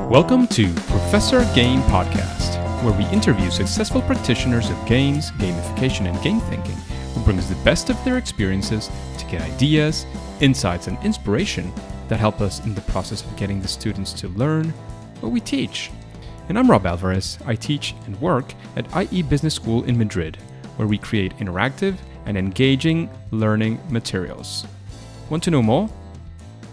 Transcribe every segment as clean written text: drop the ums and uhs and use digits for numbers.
Welcome to Professor Game Podcast, where we interview successful practitioners of games, gamification, and game thinking who brings the best of their experiences to get ideas, insights, and inspiration that help us in the process of getting the students to learn what we teach. And I'm Rob Alvarez. I teach and work at IE Business School in Madrid, where we create interactive and engaging learning materials. Want to know more?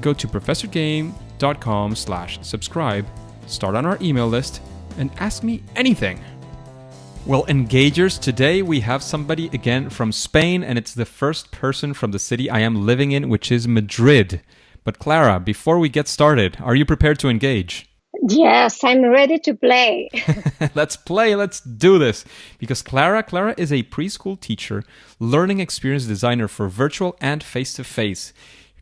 Go to professorgame.com/subscribe, start on our email list, and ask me anything. Well, engagers, today we have somebody again from Spain, and it's the first person from the city I am living in, which is Madrid. But Clara, before we get started, are you prepared to engage? Yes, I'm ready to play. Let's play, let's do this. Because Clara is a preschool teacher, learning experience designer for virtual and face-to-face.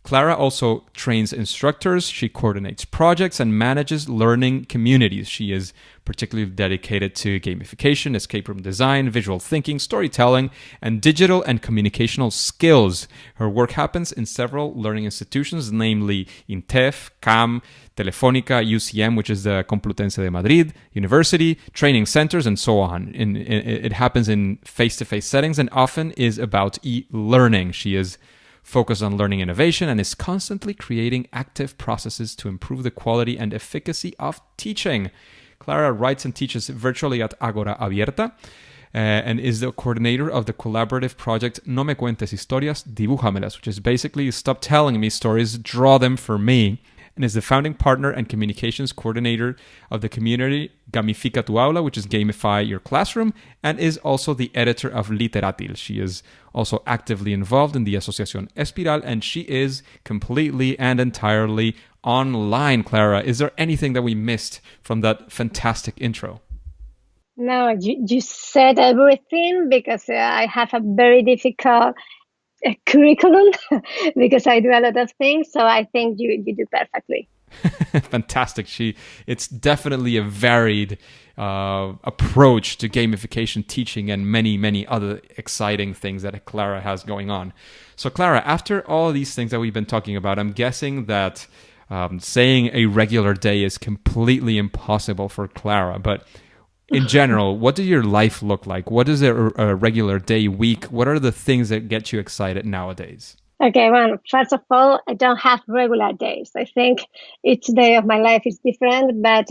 Clara also trains instructors, she coordinates projects, and manages learning communities. She is particularly dedicated to gamification, escape room design, visual thinking, storytelling, and digital and communicational skills. Her work happens in several learning institutions, namely INTEF, CAM, Telefónica, UCM, which is the Complutense de Madrid, university, training centers, and so on. It happens in face-to-face settings and often is about e-learning. She is focused on learning innovation and is constantly creating active processes to improve the quality and efficacy of teaching. Clara writes and teaches virtually at Agora Abierta and is the coordinator of the collaborative project No Me Cuentes Historias, Dibújamelas, which is basically stop telling me stories, draw them for me, and is the founding partner and communications coordinator of the community Gamifica tu Aula, which is Gamify Your Classroom, and is also the editor of Literatil. She is also actively involved in the Asociación Espiral, and she is completely and entirely online. Clara, is there anything that we missed from that fantastic intro? No, you said everything because I have a very difficult curriculum because I do a lot of things. So I think you do perfectly. Fantastic. It's definitely a varied approach to gamification teaching and many, many other exciting things that Clara has going on. So Clara, after all of these things that we've been talking about, I'm guessing that saying a regular day is completely impossible for Clara, but in general, what does your life look like? What is a regular day, week? What are the things that get you excited nowadays? Okay, well, first of all, I don't have regular days. I think each day of my life is different, but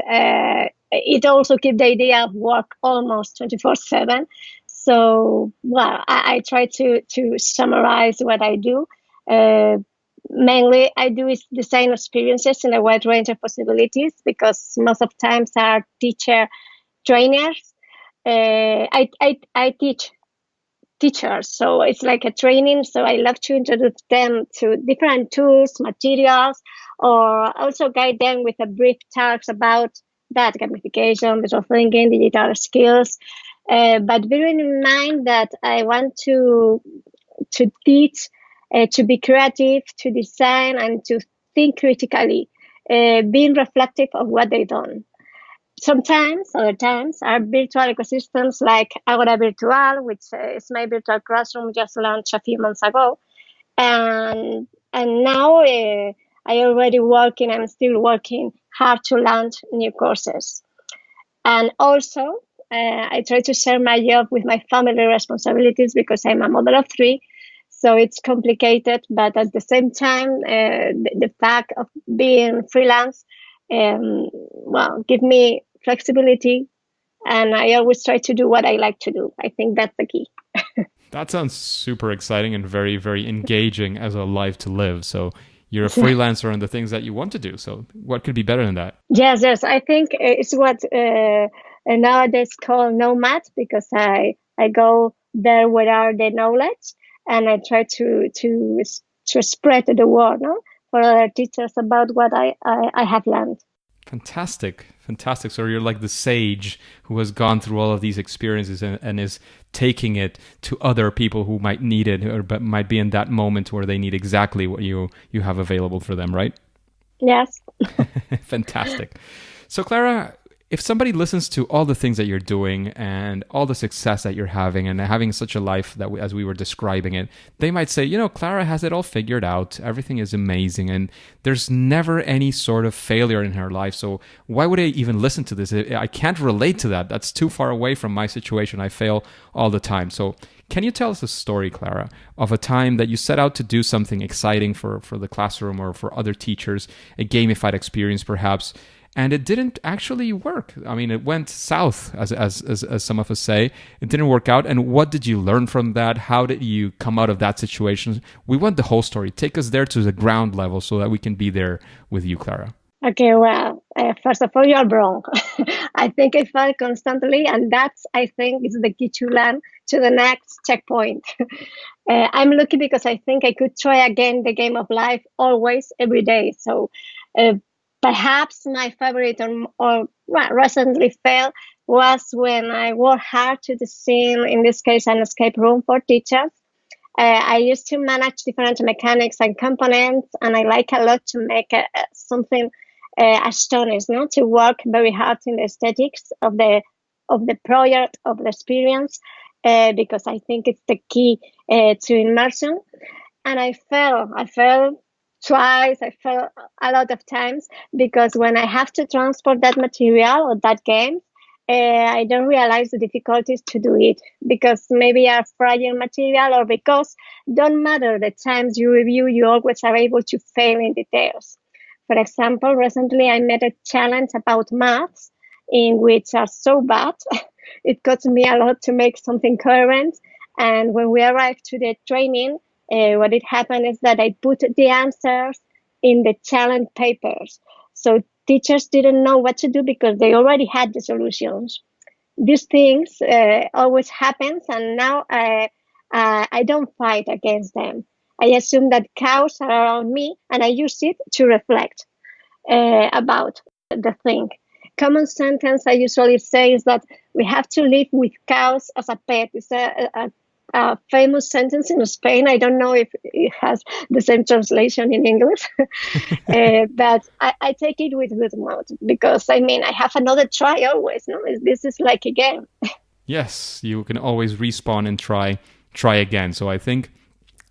it also keeps the idea of work almost 24/7. So, well, I try to summarize what I do. Mainly, I do is design experiences in a wide range of possibilities because most of times our trainers. I teach teachers, so it's like a training. So I love to introduce them to different tools, materials, or also guide them with a brief talks about that gamification, visual thinking, digital skills. But bearing in mind that I want to teach, to be creative, to design, and to think critically, being reflective of what they've done. Sometimes, other times, our virtual ecosystems like Agora Virtual, which is my virtual classroom, just launched a few months ago. And now I'm still working hard to launch new courses. And also, I try to share my job with my family responsibilities because I'm a mother of 3. So it's complicated, but at the same time, the fact of being freelance, give me flexibility, and I always try to do what I like to do. I think that's the key. That sounds super exciting and very, very engaging as a life to live. So you're a freelancer on the things that you want to do. So what could be better than that? Yes. I think it's what nowadays called nomad, because I go there where are the knowledge, and I try to spread the word, for other teachers about what I have learned. Fantastic. So you're like the sage who has gone through all of these experiences and is taking it to other people who might need it or might be in that moment where they need exactly what you have available for them, right? Yes. Fantastic. So Clara, if somebody listens to all the things that you're doing and all the success that you're having and having such a life that as we were describing it, they might say, Clara has it all figured out. Everything is amazing. And there's never any sort of failure in her life. So why would I even listen to this? I can't relate to that. That's too far away from my situation. I fail all the time. So can you tell us a story, Clara, of a time that you set out to do something exciting for the classroom or for other teachers, a gamified experience perhaps, and it didn't actually work? I mean, it went south, as some of us say. It didn't work out. And what did you learn from that? How did you come out of that situation? We want the whole story. Take us there to the ground level so that we can be there with you, Clara. Okay, well, first of all, you're wrong. I think I fail constantly, and that's, I think, is the key to learn to the next checkpoint. I'm lucky because I think I could try again the game of life always, every day. So perhaps my favorite or recently fail was when I worked hard to design, in this case, an escape room for teachers. I used to manage different mechanics and components, and I like a lot to make something astonishing, to work very hard in the aesthetics of the project, of the experience, because I think it's the key to immersion. And I fell twice, I fell a lot of times, because when I have to transport that material or that game, I don't realize the difficulties to do it, because maybe are fragile material, or because don't matter the times you review, you always are able to fail in details. For example, recently I made a challenge about maths in which are so bad. It cost me a lot to make something coherent. And when we arrived to the training, what it happened is that I put the answers in the challenge papers. So teachers didn't know what to do because they already had the solutions. These things always happens, and now I don't fight against them. I assume that chaos are around me, and I use it to reflect about the thing. Common sentence I usually say is that we have to live with chaos as a pet. It's a famous sentence in Spain. I don't know if it has the same translation in English, but I take it with good mood, because I have another try always. No, this is like a game. Yes, you can always respawn and try again. So I think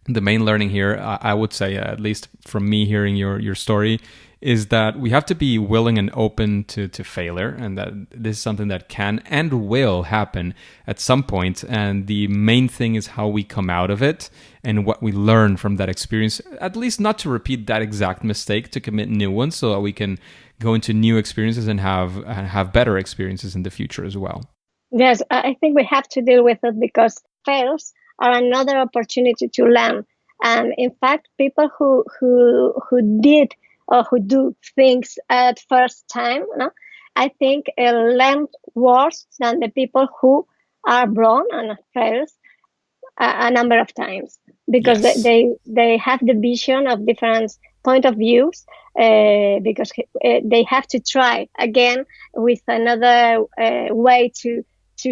the main learning here, I would say, at least from me hearing your story, is that we have to be willing and open to failure, and that this is something that can and will happen at some point. And the main thing is how we come out of it and what we learn from that experience, at least not to repeat that exact mistake, to commit new ones, so that we can go into new experiences and have better experiences in the future as well. Yes, I think we have to deal with it, because fails are another opportunity to learn. And in fact, people who did or who do things at first time, I think learn worse than the people who are born and fails a number of times, because Yes. they have the vision of different point of views, because they have to try again with another way to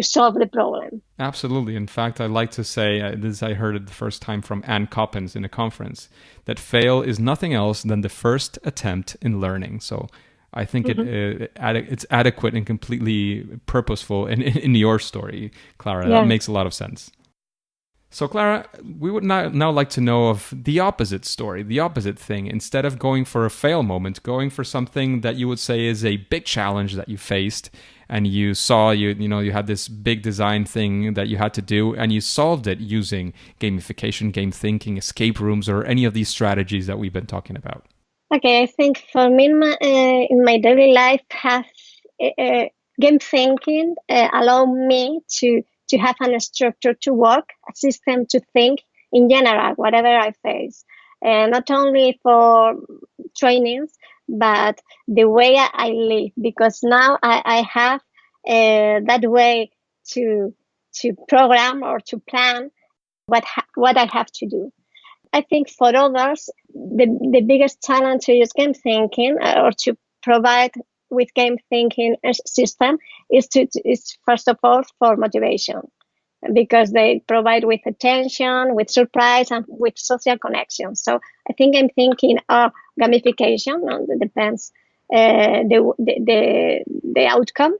solve the problem. Absolutely. In fact, I like to say, I heard it the first time from Ann Coppens in a conference, that fail is nothing else than the first attempt in learning. So I think it's adequate and completely purposeful in your story, Clara. Yeah. That makes a lot of sense. So, Clara, we would now like to know of the opposite story, the opposite thing. Instead of going for a fail moment, going for something that you would say is a big challenge that you faced, and you saw you had this big design thing that you had to do, and you solved it using gamification, game thinking, escape rooms, or any of these strategies that we've been talking about. Okay, I think for me in my daily life, game thinking allow me to have a structure to work, a system to think in general, whatever I face. Not only for trainings, but the way I live, because now I have that way to program or to plan what I have to do. I think for others, the biggest challenge to use game thinking or to provide with game thinking system is first of all for motivation, because they provide with attention, with surprise, and with social connection. So I think I'm thinking of gamification, and it depends the outcome.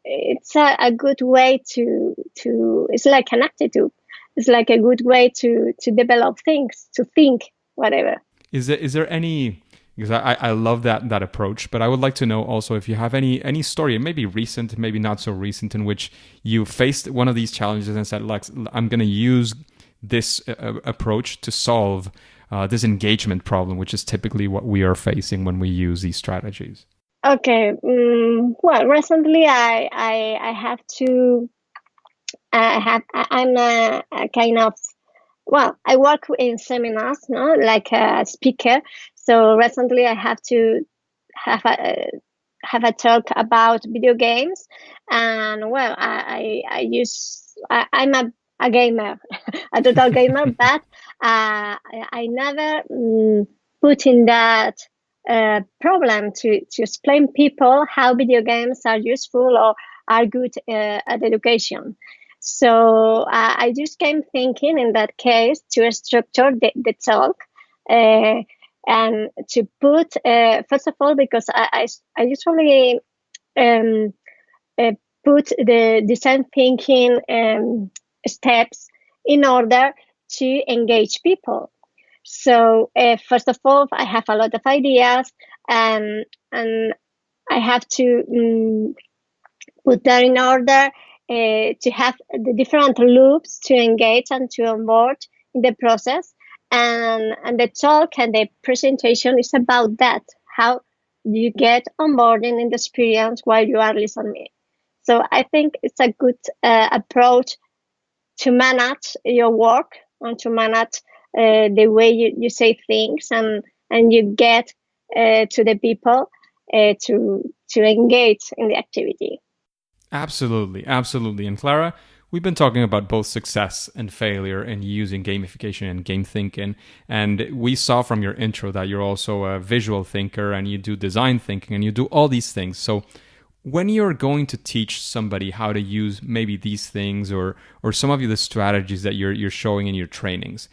It's a good way to it's like an attitude. It's like a good way to develop things, to think, whatever. Is there any, because I love that approach, but I would like to know also if you have any story, maybe recent, maybe not so recent, in which you faced one of these challenges and said, like, I'm going to use this approach to solve this engagement problem, which is typically what we are facing when we use these strategies. Okay. Well, recently I have to. I'm a kind of. Well, I work in seminars, no, like a speaker. So recently I have to have a talk about video games, and well, I'm a gamer, a total gamer, but I never put in that problem to explain people how video games are useful or are good at education. So I just came thinking in that case to structure the talk and to put, first of all, because I usually put the design thinking steps in order to engage people. So first of all, I have a lot of ideas, and I have to put that in order to have the different loops to engage and to onboard in the process. And the talk and the presentation is about that, how you get onboarding in the experience while you are listening. So I think it's a good approach to manage your work and to manage the way you say things, and you get to the people to engage in the activity. Absolutely. And Clara, we've been talking about both success and failure in using gamification and game thinking. And we saw from your intro that you're also a visual thinker and you do design thinking and you do all these things. So when you're going to teach somebody how to use maybe these things or some of the strategies that you're showing in your trainings,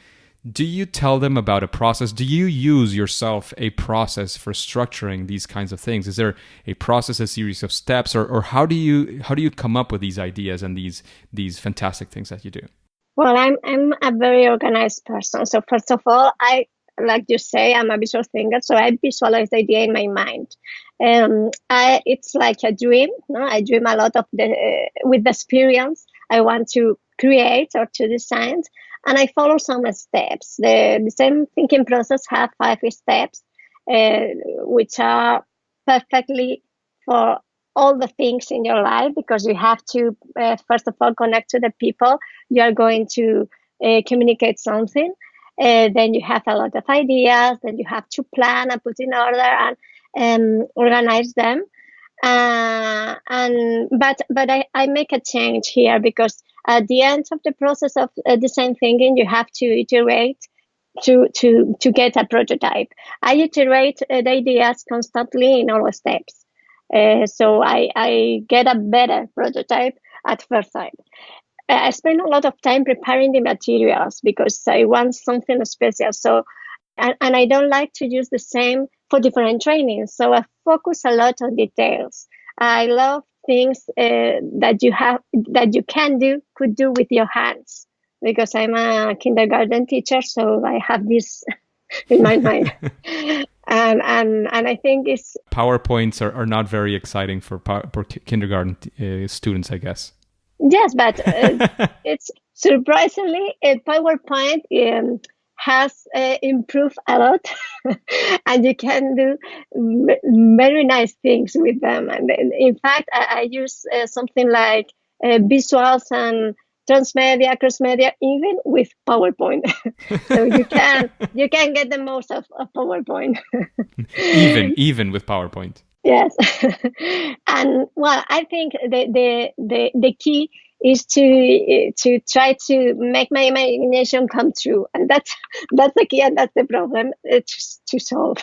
do you tell them about a process? Do you use yourself a process for structuring these kinds of things? Is there a process, a series of steps, or how do you come up with these ideas and these fantastic things that you do? Well, I'm a very organized person. So first of all, I, like you say, I'm a visual thinker, so I visualize the idea in my mind. It's like a dream. No? I dream a lot of with the experience I want to create or to design, and I follow some steps. The same thinking process have 5 steps, which are perfectly for all the things in your life, because you have to first of all connect to the people you are going to communicate something. Then you have a lot of ideas. Then you have to plan and put in order and organize them. But I make a change here, because at the end of the process of design thinking, you have to iterate to get a prototype. I iterate the ideas constantly in all steps. So I get a better prototype at first sight. I spend a lot of time preparing the materials because I want something special. So, and I don't like to use the same for different trainings. So I focus a lot on details. I love things that you could do with your hands, because I'm a kindergarten teacher. So I have this in my mind. And I think it's PowerPoints are not very exciting for kindergarten students, I guess. Yes, but it's surprisingly PowerPoint has improved a lot, and you can do very nice things with them. And in fact, I use something like visuals and transmedia, cross-media, even with PowerPoint. So you can get the most of PowerPoint. even with PowerPoint. Yes. And well, I think the key is to try to make my imagination come true, and that's the key, and that's the problem to solve,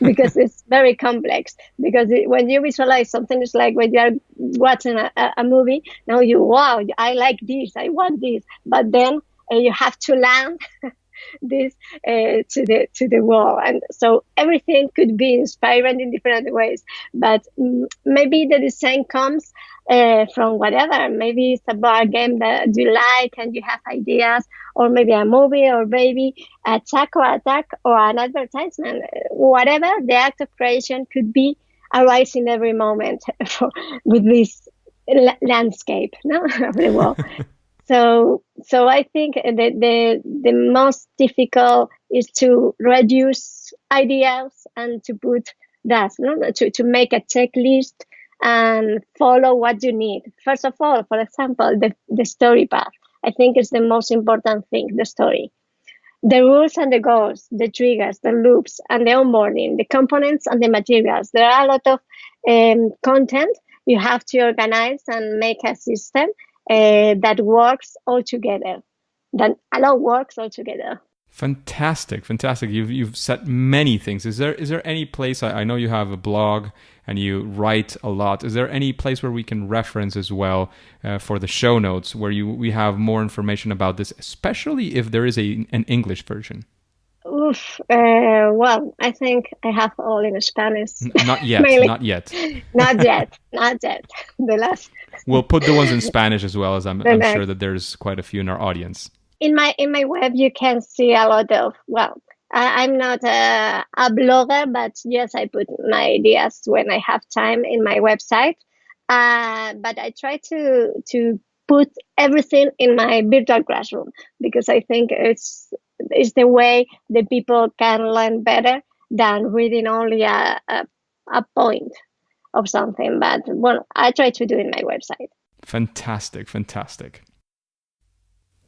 because it's very complex. Because when you visualize something, it's like when you are watching a movie. Now wow, I like this, I want this, but then you have to land this to the wall. And so everything could be inspiring in different ways. But maybe the design comes from whatever. Maybe it's a board game that you like and you have ideas, or maybe a movie, or maybe a attack or an advertisement. Whatever the act of creation could be arise in every moment with this landscape, no, of the world. So I think the most difficult is to reduce ideas and to put that, no, to make a checklist and follow what you need. First of all, for example, the story path. I think is the most important thing, the story. The rules and the goals, the triggers, the loops, and the onboarding, the components and the materials. There are a lot of content you have to organize and make a system that works all together, that allow works all together. Fantastic. You've said many things. Is there any place, I know you have a blog and you write a lot. Is there any place where we can reference as well for the show notes where we have more information about this, especially if there is an English version? Well, I think I have all in Spanish. Not yet. Not yet. Not yet. The last. We'll put the ones in Spanish as well, as I'm sure that there's quite a few in our audience. In my web, you can see a lot of, well, I'm not a blogger, but yes, I put my ideas when I have time in my website. But I try to put everything in my virtual classroom, because I think it's the way the people can learn better than reading only a point of something. But well, I try to do it in my website. Fantastic.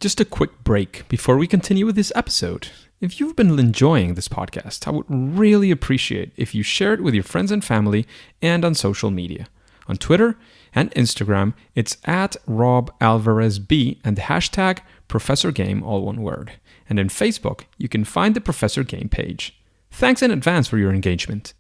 Just a quick break before we continue with this episode. If you've been enjoying this podcast, I would really appreciate if you share it with your friends and family and on social media. On Twitter and Instagram, it's @RobAlvarezB and the hashtag ProfessorGame, all one word. And in Facebook, you can find the Professor Game page. Thanks in advance for your engagement.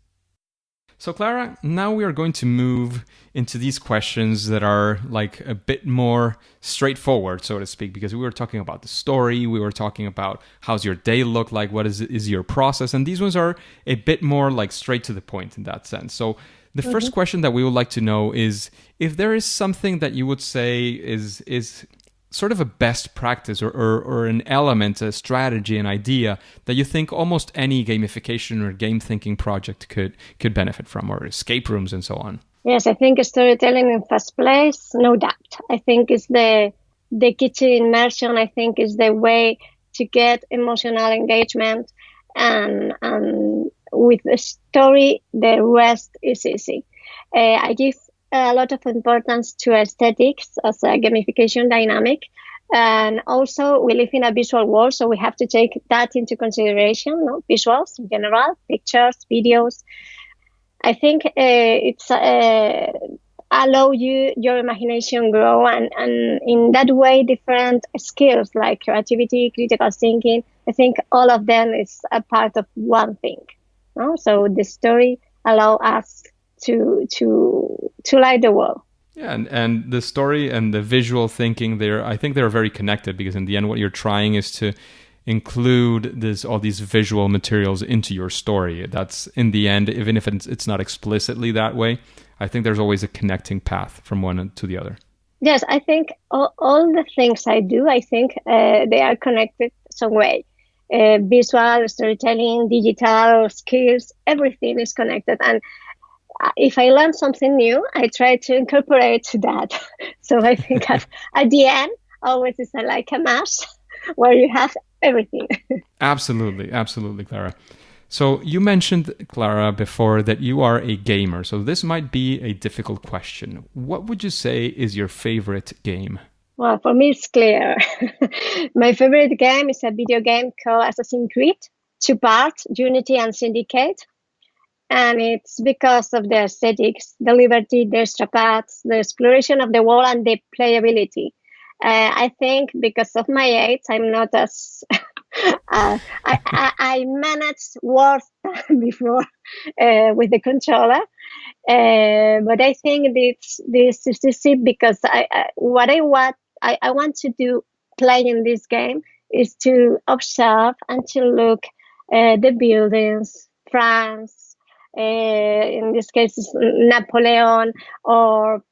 So Clara, now we are going to move into these questions that are like a bit more straightforward, so to speak, because we were talking about the story, we were talking about how's your day look like, what is your process, and these ones are a bit more like straight to the point in that sense. So the first question that we would like to know is if there is something that you would say is sort of a best practice or an element, a strategy, an idea that you think almost any gamification or game thinking project could benefit from, or escape rooms and so on. Yes, I think storytelling in first place, no doubt. I think is the key to immersion. I think is the way to get emotional engagement, and with the story, the rest is easy. I give a lot of importance to aesthetics as a gamification dynamic. And also we live in a visual world, so we have to take that into consideration, no? Visuals in general, pictures, videos. I think it's allow your imagination grow, and in that way different skills like creativity, critical thinking, I think all of them is a part of one thing. No? So the story allow us to light the world. Yeah, and the story and the visual thinking, I think they're very connected, because in the end what you're trying is to include all these visual materials into your story. That's in the end, even if it's not explicitly that way, I think there's always a connecting path from one to the other. Yes, I think all the things I do, I think they are connected some way. Visual, storytelling, digital skills, everything is connected. And if I learn something new, I try to incorporate that. So I think at the end, always is like a mash where you have everything. Absolutely, Clara. So you mentioned, Clara, before that you are a gamer. So this might be a difficult question. What would you say is your favorite game? Well, for me, it's clear. My favorite game is a video game called Assassin's Creed, 2 parts, Unity and Syndicate. And it's because of the aesthetics, the liberty, the extra paths, the exploration of the world, and the playability. I think because of my age, I'm not as... I managed worse before with the controller. But I think this is it, because I want to do playing this game is to observe and to look the buildings, France, in this case, Napoleon, or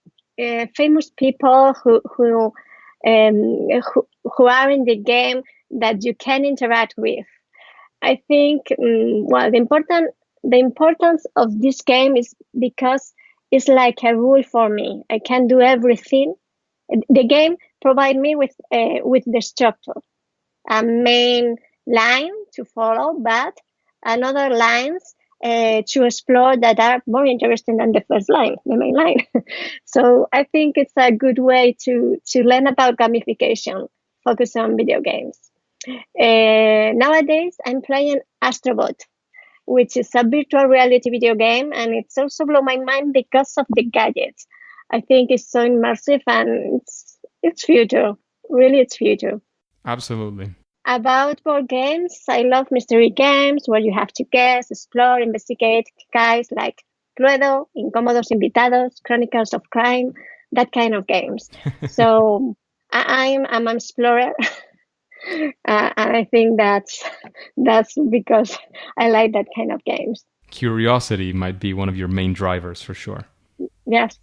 famous people who are in the game that you can interact with. I think the importance of this game is because it's like a rule for me. I can do everything. The game provides me with the structure, a main line to follow, but another lines to explore that are more interesting than the first line, the main line. So I think it's a good way to learn about gamification, focus on video games. Nowadays, I'm playing Astrobot, which is a virtual reality video game, and it's also blown my mind because of the gadgets. I think it's so immersive, and it's future. Really, it's future. Absolutely. About board games, I love mystery games where you have to guess, explore, investigate, guys like Cluedo, Incómodos Invitados, Chronicles of Crime, that kind of games. So I'm an explorer. And I think that's because I like that kind of games. Curiosity might be one of your main drivers for sure. Yes.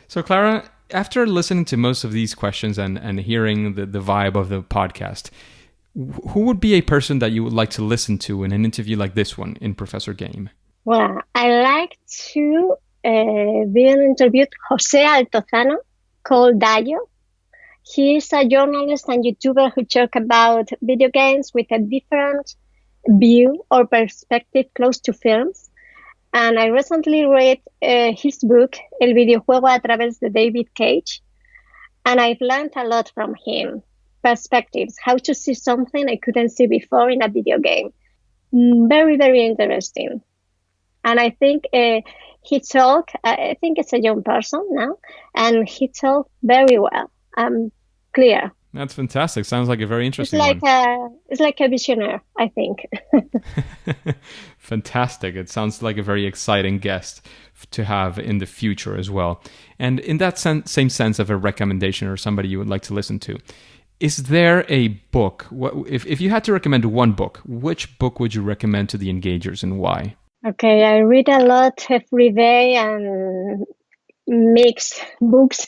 So Clara, after listening to most of these questions and hearing the vibe of the podcast, who would be a person that you would like to listen to in an interview like this one in Professor Game? Well, I like to be interviewed Jose Altozano, called Dayo. He is a journalist and YouTuber who talks about video games with a different view or perspective close to films. And I recently read his book, El videojuego a través de David Cage. And I've learned a lot from him. Perspectives, how to see something I couldn't see before in a video game. Very, very interesting. And I think he talked, I think it's a young person now, and he talked very well. Clear. That's fantastic. Sounds like a very interesting it's like a visionary, I think. Fantastic. It sounds like a very exciting guest to have in the future as well. And in that same sense of a recommendation or somebody you would like to listen to, is there a book? If you had to recommend one book, which book would you recommend to the engagers and why? Okay, I read a lot every day and mix books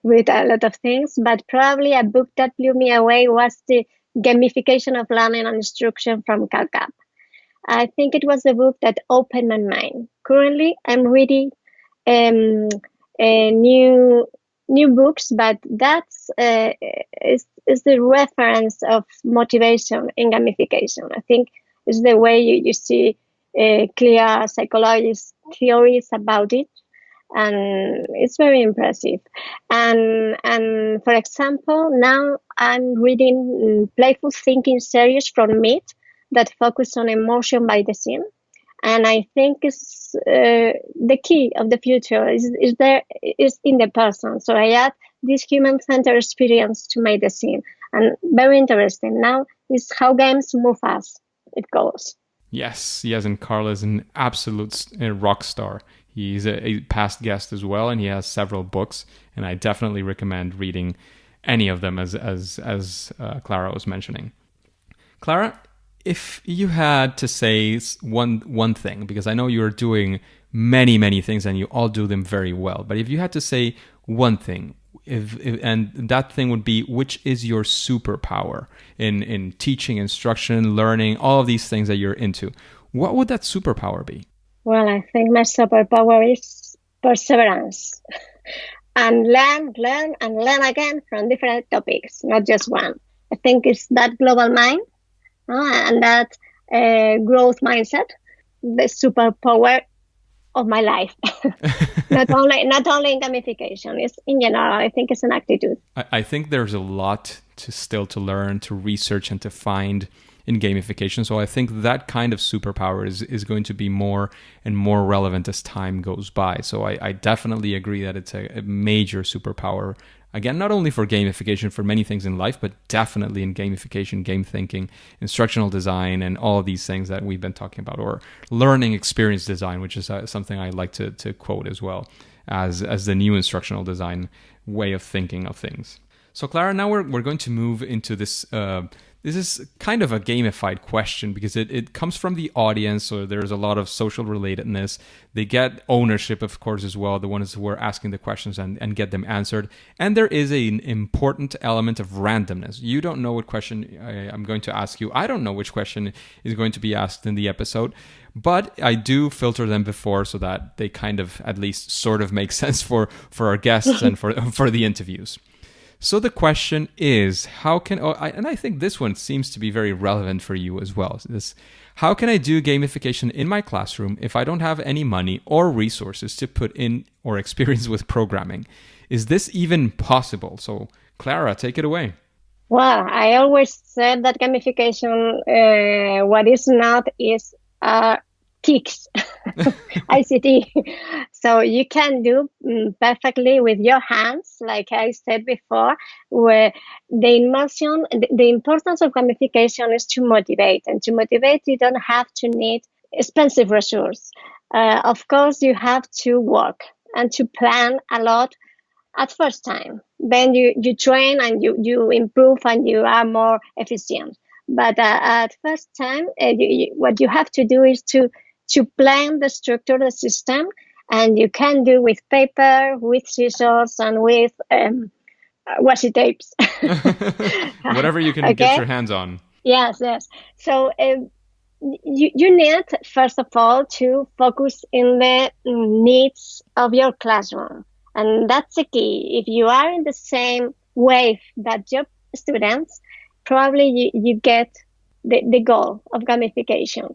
with a lot of things, but probably a book that blew me away was the Gamification of Learning and Instruction from Calcap. I think it was the book that opened my mind. Currently, I'm reading new books, but that's is the reference of motivation in gamification. I think it's the way you see clear psychologist theories about it. And it's very impressive. And for example, now I'm reading Playful Thinking series from Meet that focus on emotion by the scene. And I think it's the key of the future is in the person. So I add this human-centered experience to my scene. And very interesting now is how games move us. It goes. Yes, and Carl is an absolute rock star. He's a past guest as well, and he has several books, and I definitely recommend reading any of them, as Clara was mentioning. Clara, if you had to say one thing, because I know you're doing many things and you all do them very well, but if you had to say one thing, and that thing would be, which is your superpower in teaching, instruction, learning, all of these things that you're into, what would that superpower be? Well, I think my superpower is perseverance and learn and learn again from different topics, not just one. I think it's that global mind and that growth mindset, the superpower of my life. not only in gamification, it's in general. I think it's an attitude. I think there's a lot to learn, to research, and to find in gamification. So I think that kind of superpower is going to be more and more relevant as time goes by. So I definitely agree that it's a major superpower. Again, not only for gamification, for many things in life, but definitely in gamification, game thinking, instructional design, and all of these things that we've been talking about, or learning experience design, which is something I like to quote as well as the new instructional design way of thinking of things. So, Clara, now we're going to move into this. This is kind of a gamified question because it comes from the audience, so there's a lot of social relatedness. They get ownership, of course, as well, the ones who are asking the questions and get them answered. And there is an important element of randomness. You don't know what question I'm going to ask you. I don't know which question is going to be asked in the episode. But I do filter them before so that they kind of at least sort of make sense for our guests and for the interviews. So the question is, and I think this one seems to be very relevant for you as well. How can I do gamification in my classroom if I don't have any money or resources to put in or experience with programming? Is this even possible? So Clara, take it away. Well, I always said that gamification, what is not is TICs, ICT. So you can do perfectly with your hands, like I said before, where the importance of gamification is to motivate. And to motivate, you don't have to need expensive resources. Of course, you have to work and to plan a lot at first time. Then you train and you improve and you are more efficient. But at first time, what you have to do is to plan the structure, the system, and you can do with paper, with scissors, and with washi tapes. Whatever you can get your hands on. Yes. So you need, first of all, to focus in the needs of your classroom. And that's the key. If you are in the same wave that your students, probably you get the goal of gamification.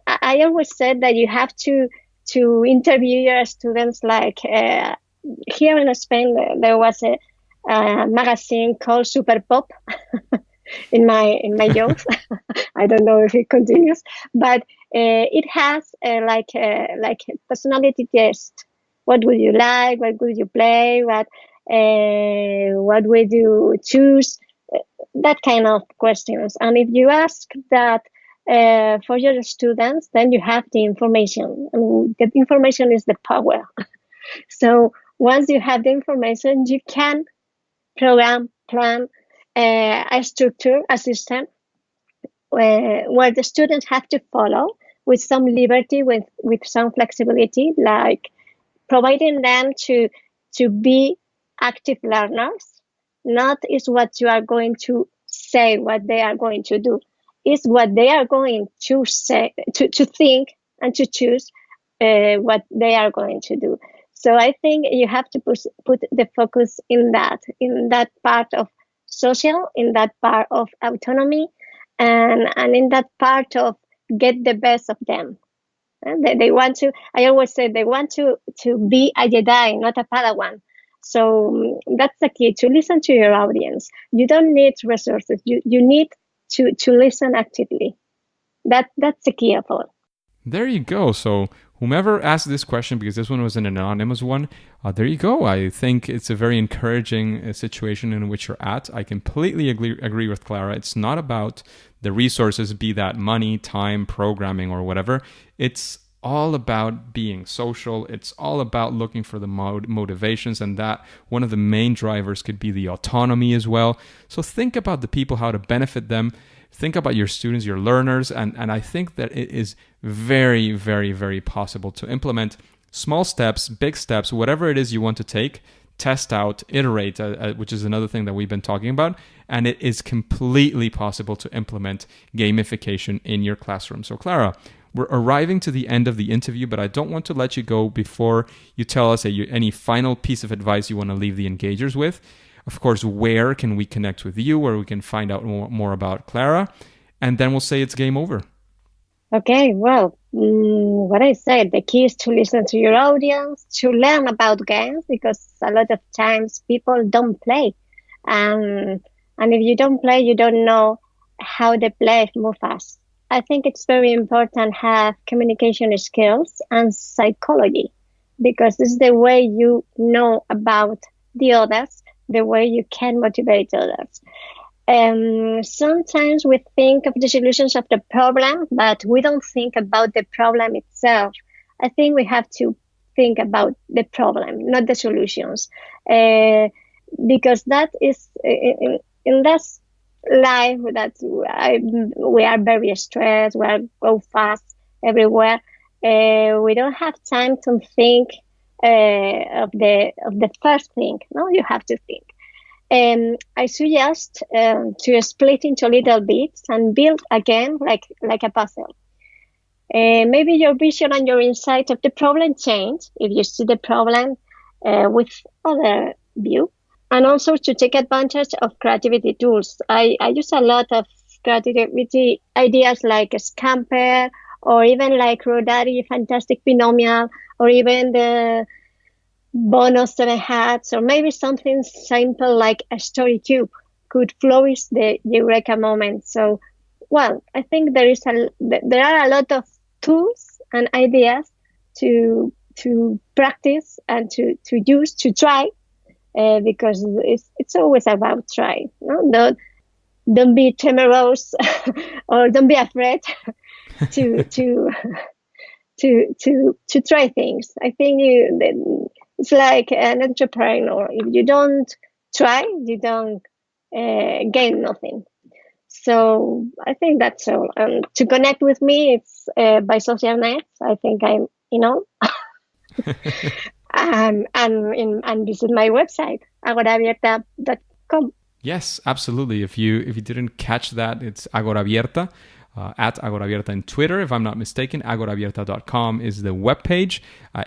I always said that you have to interview your students. Like here in Spain, there was a magazine called Superpower in my youth. I don't know if it continues, but it has like a personality test. What would you like? What would you play? What would you choose? That kind of questions. And if you ask that for your students, then you have the information. And the information is the power. So once you have the information, you can program, plan a structure, a system where the students have to follow with some liberty, with some flexibility, like providing them to be active learners. Not is what you are going to say, what they are going to do. Is what they are going to say, to think and to choose what they are going to do. So I think you have to put the focus in that part of social, in that part of autonomy, and in that part of get the best of them. And they want to, I always say they want to be a Jedi, not a Padawan. So that's the key, to listen to your audience. You don't need resources. You need to listen actively. That's the key of all. There you go. So whomever asked this question, because this one was an anonymous one, there you go. I think it's a very encouraging situation in which you're at. I completely agree with Clara. It's not about the resources, be that money, time, programming, or whatever. It's all about being social. It's all about looking for the motivations, and that one of the main drivers could be the autonomy as well. So think about the people, how to benefit them. Think about your students, your learners, and I think that it is very, very, very possible to implement small steps, big steps, whatever it is you want to take, test out, iterate, which is another thing that we've been talking about, and it is completely possible to implement gamification in your classroom. So Clara, we're arriving to the end of the interview, but I don't want to let you go before you tell us any final piece of advice you want to leave the engagers with. Of course, where can we connect with you, where we can find out more about Clara, and then we'll say it's game over. Okay, well, what I said, the key is to listen to your audience, to learn about games, because a lot of times people don't play. And if you don't play, you don't know how the play moves fast. I think it's very important to have communication skills and psychology, because this is the way you know about the others, the way you can motivate others. Sometimes we think of the solutions of the problem, but we don't think about the problem itself. I think we have to think about the problem, not the solutions. because that is in this life that we are very stressed, we are go fast everywhere. We don't have time to think of the first thing. No, you have to think. I suggest to split into little bits and build again like a puzzle. Maybe your vision and your insight of the problem change if you see the problem with other view. And also to take advantage of creativity tools. I use a lot of creativity ideas like Scamper, or even like Rodari, Fantastic Binomial, or even the bonus 7 hats, or maybe something simple like a story cube could flourish the eureka moment. So, well, I think there are a lot of tools and ideas to practice and to use, to try, because it's always about trying. No? Don't be timorous or don't be afraid to try things. I think it's like an entrepreneur. If you don't try, you don't gain nothing. So I think that's all. To connect with me, it's by social nets. I think I'm, and visit my website, agorabierta.com. Yes, absolutely. If you didn't catch that, it's Agora Abierta. At Agora Abierta in Twitter, if I'm not mistaken. agorabierta.com is the webpage.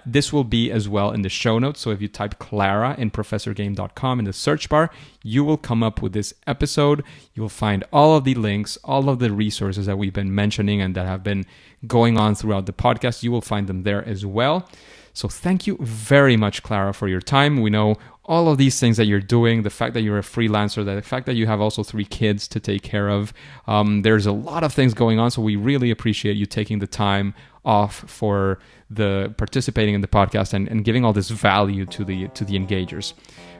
This will be as well in the show notes. So if you type Clara in professorgame.com in the search bar, you will come up with this episode. You will find all of the links, all of the resources that we've been mentioning and that have been going on throughout the podcast. You will find them there as well. So thank you very much, Clara, for your time. We know all of these things that you're doing, the fact that you're a freelancer, the fact that you have also 3 kids to take care of. There's a lot of things going on, so we really appreciate you taking the time off for the participating in the podcast and giving all this value to the engagers.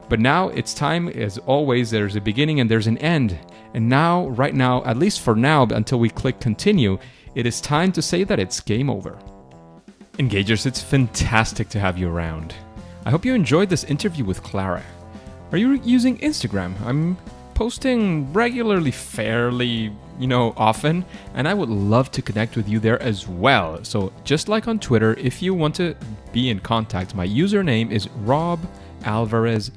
But now it's time, as always, there's a beginning and there's an end. And now, right now, at least for now, until we click continue, it is time to say that it's game over. Engagers, it's fantastic to have you around. I hope you enjoyed this interview with Clara. Are you using Instagram? I'm posting regularly, fairly, often, and I would love to connect with you there as well. So just like on Twitter, if you want to be in contact, my username is Rob Alvarez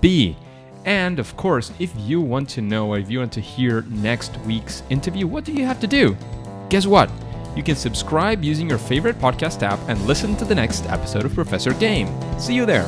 B. And of course, if you want to know, or if you want to hear next week's interview, what do you have to do? Guess what? You can subscribe using your favorite podcast app and listen to the next episode of Professor Game. See you there.